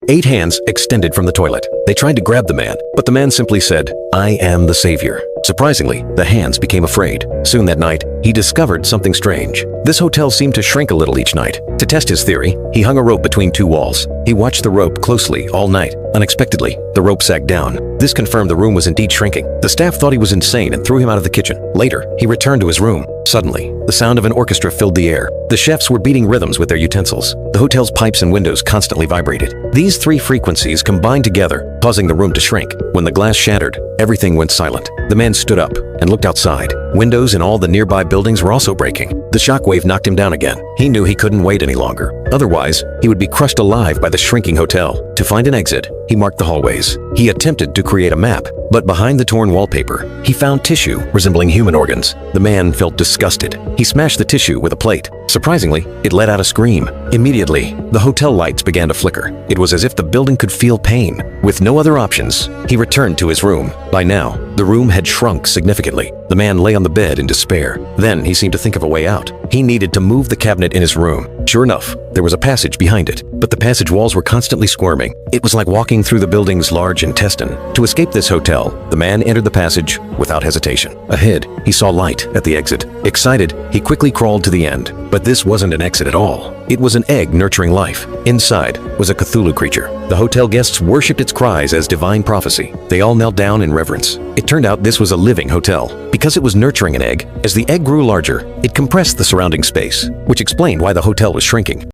8 hands extended from the toilet. They tried to grab the man, but the man simply said, "I am the savior." Surprisingly, the hands became afraid. Soon that night, he discovered something strange. This hotel seemed to shrink a little each night. To test his theory, he hung a rope between 2 walls. He watched the rope closely all night. Unexpectedly, the rope sagged down. This confirmed the room was indeed shrinking. The staff thought he was insane and threw him out of the kitchen. Later, he returned to his room. Suddenly, the sound of an orchestra filled the air. The chefs were beating rhythms with their utensils. The hotel's pipes and windows constantly vibrated. These 3 frequencies combined together, causing the room to shrink. When the glass shattered, everything went silent. The man stood up and looked outside. Windows in all the nearby buildings were also breaking. The shockwave knocked him down again. He knew he couldn't wait any longer. Otherwise, he would be crushed alive by the shrinking hotel. To find an exit, he marked the hallways. He attempted to create a map, but behind the torn wallpaper, he found tissue resembling human organs. The man felt disgusted. He smashed the tissue with a plate. Surprisingly, it let out a scream. Immediately, the hotel lights began to flicker. It was as if the building could feel pain. With no other options, he returned to his room. By now, the room had shrunk significantly. The man lay on the bed in despair. Then he seemed to think of a way out. He needed to move the cabinet in his room. Sure enough, there was a passage behind it, but the passage walls were constantly squirming. It was like walking through the building's large intestine. To escape this hotel, the man entered the passage without hesitation. Ahead, he saw light at the exit. Excited, he quickly crawled to the end. But this wasn't an exit at all. It was an egg nurturing life. Inside was a Cthulhu creature. The hotel guests worshipped its cries as divine prophecy. They all knelt down in reverence. It turned out this was a living hotel. Because it was nurturing an egg, as the egg grew larger, it compressed the surrounding space, which explained why the hotel was shrinking.